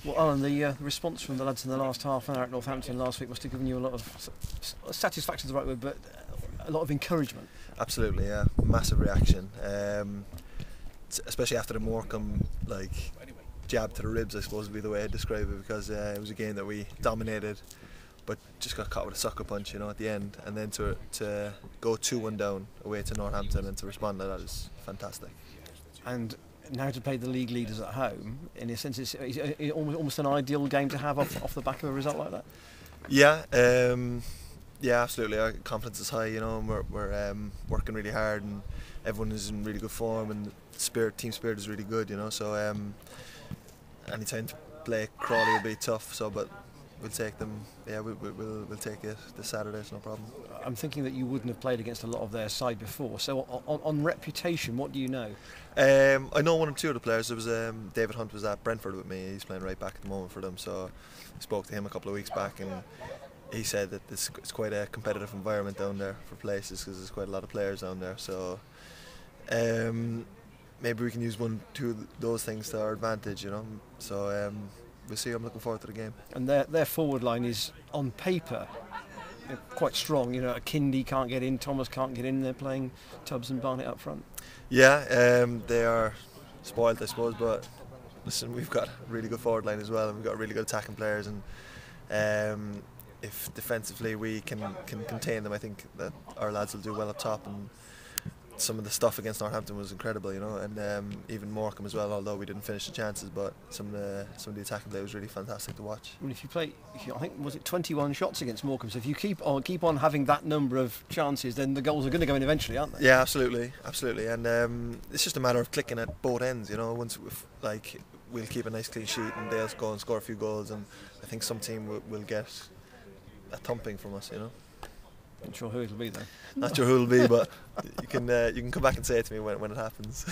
Well, Alan, the response from the lads in the last half hour at Northampton last week must have given you a lot of satisfaction, is the right word, but a lot of encouragement. Absolutely, yeah, massive reaction, especially after the Morecambe jab to the ribs, I suppose would be the way I'd describe it, because it was a game that we dominated, but just got caught with a sucker punch, at the end, and then to go 2-1 down away to Northampton and to respond to that is fantastic. And now to play the league leaders at home, in a sense, it's almost an ideal game to have off the back of a result like that. Yeah, yeah, absolutely. Our confidence is high, and we're working really hard, and everyone is in really good form, and team spirit is really good, So anytime to play Crawley will be tough. But we'll take them. Yeah, we'll take it this Saturday. It's no problem. I'm thinking that you wouldn't have played against a lot of their side before. So on reputation, what do you know? I know one or two of the players. There was David Hunt was at Brentford with me. He's playing right back at the moment for them. So I spoke to him a couple of weeks back, and he said that it's quite a competitive environment down there for places, because there's quite a lot of players down there. So maybe we can use 1-2 of those things to our advantage, So we'll see. I'm looking forward to the game. And their forward line is, on paper, quite strong. Kindy can't get in, Thomas can't get in. They're playing Tubbs and Barnett up front. Yeah, they are spoiled, I suppose. But listen, we've got a really good forward line as well, and we've got really good attacking players. And if defensively we can contain them, I think that our lads will do well up top. And some of the stuff against Northampton was incredible, and even Morecambe as well, although we didn't finish the chances, but some of the attacking play was really fantastic to watch. I mean, I think was it 21 shots against Morecambe, so if you keep on having that number of chances, then the goals are going to go in eventually, aren't they? Yeah, absolutely, and it's just a matter of clicking at both ends, Once we'll keep a nice clean sheet and they'll go and score a few goals, and I think some team will get a thumping from us, Not sure who it'll be though. Not sure who it'll be, but you can come back and say it to me when it happens.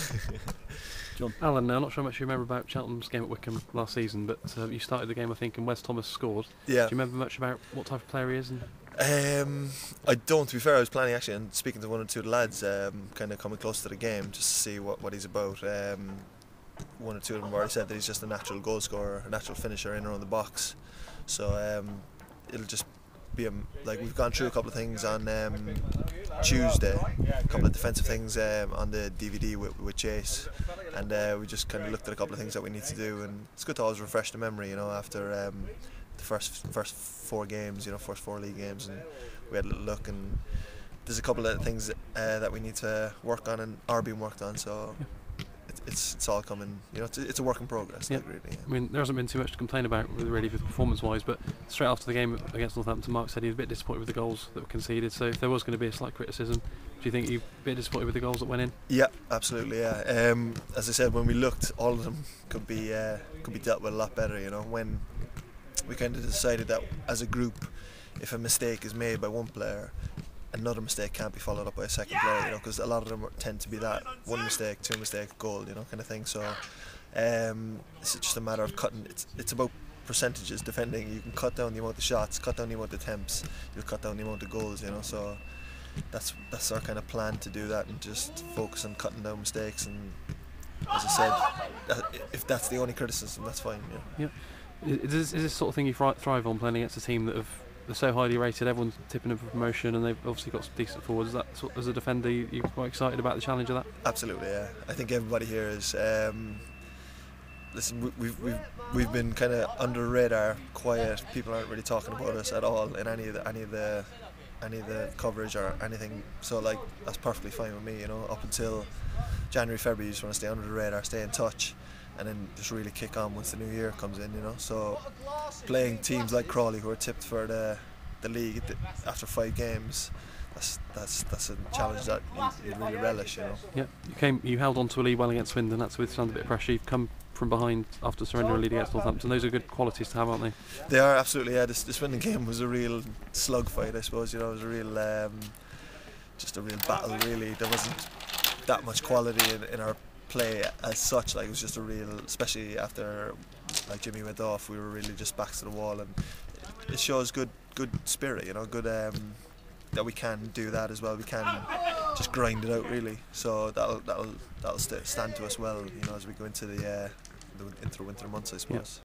John. Alan, now, I'm not sure how much you remember about Cheltenham's game at Wycombe last season, but you started the game, I think, and Wes Thomas scored. Yeah. Do you remember much about what type of player he is? I don't, to be fair. I was planning actually and speaking to one or two of the lads, kind of coming close to the game, just to see what he's about. One or two of them have already said that he's just a natural goal scorer, a natural finisher in around the box. So it'll just be we've gone through a couple of things on Tuesday, a couple of defensive things on the DVD with Chase, and we just kind of looked at a couple of things that we need to do, and it's good to always refresh the memory, after the first 4 games, first 4 league games, and we had a little look, and there's a couple of things that we need to work on and are being worked on, so it's all coming, it's a work in progress. Yeah. Really, yeah. I mean, there hasn't been too much to complain about really performance-wise, but straight after the game against Northampton, Mark said he was a bit disappointed with the goals that were conceded. So if there was going to be a slight criticism, do you think you're a bit disappointed with the goals that went in? Yeah, absolutely. Yeah. As I said, when we looked, all of them could be dealt with a lot better. When we kind of decided that as a group, if a mistake is made by one player, another mistake can't be followed up by a second player, because a lot of them tend to be that 1 mistake, 2 mistake, goal, kind of thing. So it's just a matter of cutting. It's about percentages. Defending, you can cut down the amount of shots, cut down the amount of attempts, you'll cut down the amount of goals. So that's our kind of plan, to do that and just focus on cutting down mistakes. And as I said, if that's the only criticism, that's fine. Yeah. Is this sort of thing you thrive on, playing against a team that they're so highly rated, everyone's tipping them for promotion, and they've obviously got some decent forwards? Is that as a defender, you're quite excited about the challenge of that? Absolutely, yeah. I think everybody here is. Listen, we've been kind of under the radar, quiet. People aren't really talking about us at all in any of the coverage or anything. So that's perfectly fine with me. Up until January, February, you just want to stay under the radar, stay in touch, and then just really kick on once the new year comes in. So playing teams like Crawley, who are tipped for the league after 5 games, that's a challenge that you really relish. Yeah, you held on to a lead well against Swindon. That's withstand a bit of pressure. You've come from behind after surrendering a lead against Northampton. Those are good qualities to have, aren't they? They are, absolutely. Yeah, the Swindon game was a real slug fight, I suppose. It was a real, just a real battle. Really, there wasn't that much quality in our play as such. It was just a real, especially after Jimmy went off, we were really just backs to the wall, and it shows good spirit, good that we can do that as well. We can just grind it out, really. So that'll stand to us well, as we go into the winter months, I suppose.